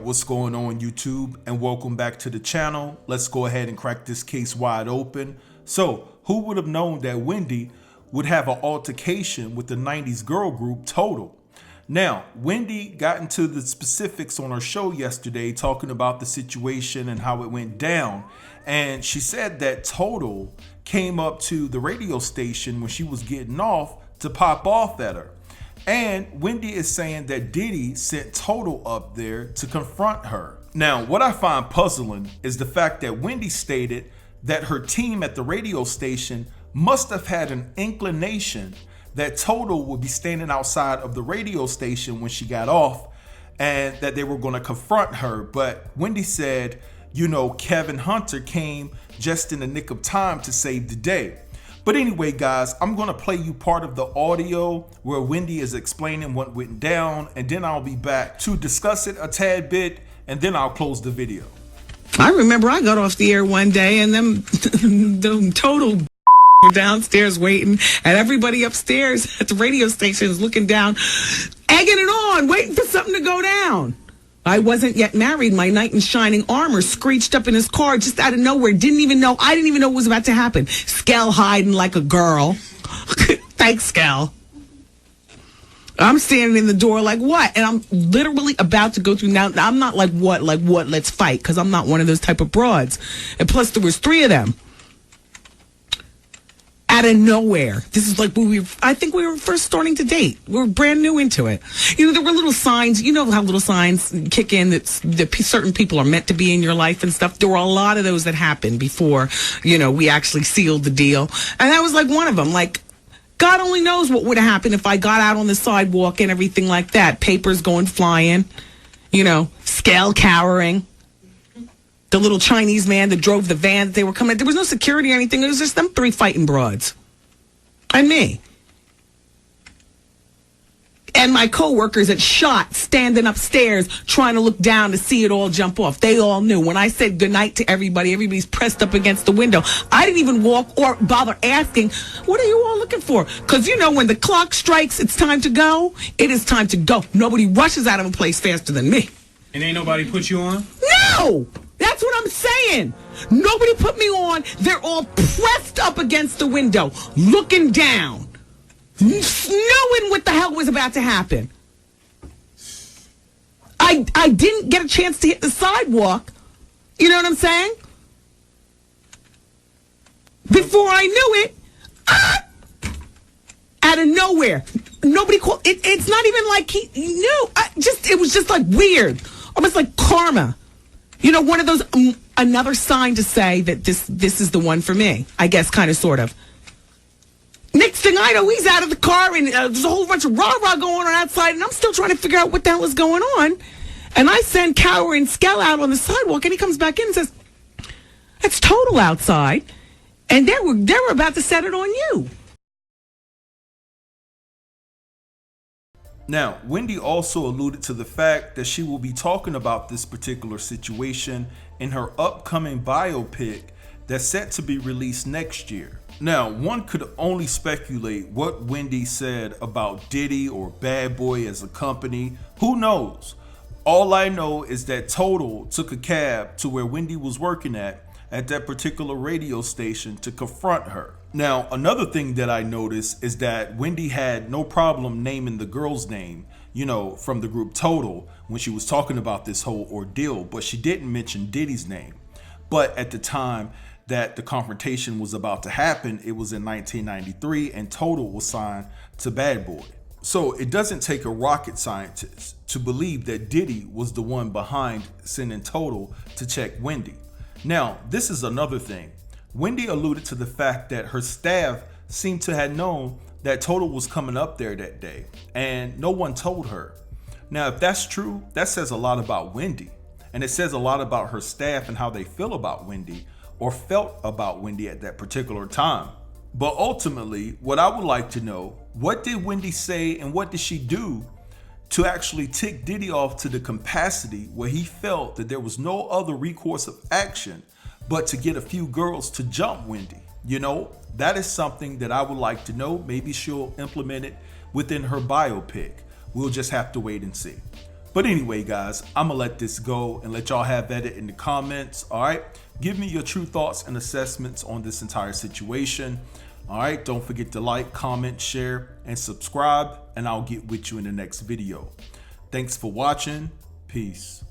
What's going on YouTube, and welcome back to the channel. Let's go ahead and crack this case wide open. So, who would have known that Wendy would have an altercation with the 90s girl group Total? Now, Wendy got into the specifics on her show yesterday, talking about the situation and how it went down. And she said that Total came up to the radio station when she was getting off to pop off at her. And Wendy is saying that Diddy sent Total up there to confront her. Now, what I find puzzling is the fact that Wendy stated that her team at the radio station must have had an inclination that Total would be standing outside of the radio station when she got off and that they were going to confront her. But Wendy said, you know, Kevin Hunter came just in the nick of time to save the day. But anyway, guys, I'm going to play you part of the audio where Wendy is explaining what went down, and then I'll be back to discuss it a tad bit, and then I'll close the video. I remember I got off the air one day, and them Total downstairs waiting, and everybody upstairs at the radio station is looking down, egging it on, waiting for something to go down. I wasn't yet married. My knight in shining armor screeched up in his car just out of nowhere. I didn't even know what was about to happen. Skell hiding like a girl. Thanks, Skell. I'm standing in the door like, what? And I'm literally about to go through. Now, I'm not like what, let's fight, because I'm not one of those type of broads. And plus, there was 3 of them. Out of nowhere. This is like I think we were first starting to date. We were brand new into it. You know, there were little signs. You know how little signs kick in that certain people are meant to be in your life and stuff. There were a lot of those that happened before, you know, we actually sealed the deal. And that was like one of them. Like, God only knows what would have happened if I got out on the sidewalk and everything like that. Papers going flying, you know, Scale cowering. The little Chinese man that drove the van that they were coming. There was no security or anything. It was just them 3 fighting broads. And me. And my coworkers that shot standing upstairs trying to look down to see it all jump off. They all knew. When I said goodnight to everybody, everybody's pressed up against the window. I didn't even walk or bother asking, what are you all looking for? Because, you know, when the clock strikes, it's time to go. It is time to go. Nobody rushes out of a place faster than me. And ain't nobody put you on? No! That's what I'm saying. Nobody put me on. They're all pressed up against the window, looking down, knowing what the hell was about to happen. I didn't get a chance to hit the sidewalk. You know what I'm saying? Before I knew it, out of nowhere, nobody called. It's not even like he knew. It was just like weird, almost like karma. You know, one of those, another sign to say that this is the one for me, I guess, kind of, sort of. Next thing I know, he's out of the car, and there's a whole bunch of rah-rah going on outside, and I'm still trying to figure out what the hell is going on. And I send Cower and Skell out on the sidewalk, and he comes back in and says, that's Total outside, and they were about to set it on you. Now, Wendy also alluded to the fact that she will be talking about this particular situation in her upcoming biopic that's set to be released next year. Now, one could only speculate what Wendy said about Diddy or Bad Boy as a company. Who knows? All I know is that Total took a cab to where Wendy was working at that particular radio station to confront her. Now, another thing that I noticed is that Wendy had no problem naming the girl's name, you know, from the group Total when she was talking about this whole ordeal, but she didn't mention Diddy's name. But at the time that the confrontation was about to happen, it was in 1993, and Total was signed to Bad Boy. So it doesn't take a rocket scientist to believe that Diddy was the one behind sending Total to check Wendy. Now, this is another thing. Wendy alluded to the fact that her staff seemed to have known that Total was coming up there that day, and no one told her. Now, if that's true, that says a lot about Wendy, and it says a lot about her staff and how they feel about Wendy, or felt about Wendy at that particular time. But ultimately, what I would like to know, what did Wendy say and what did she do to actually tick Diddy off to the capacity where he felt that there was no other recourse of action but to get a few girls to jump Wendy? You know, that is something that I would like to know. Maybe she'll implement it within her biopic. We'll just have to wait and see. But anyway, guys, I'm gonna let this go and let y'all have at it in the comments. All right, give me your true thoughts and assessments on this entire situation. All right, don't forget to like, comment, share, and subscribe, and I'll get with you in the next video. Thanks for watching. Peace.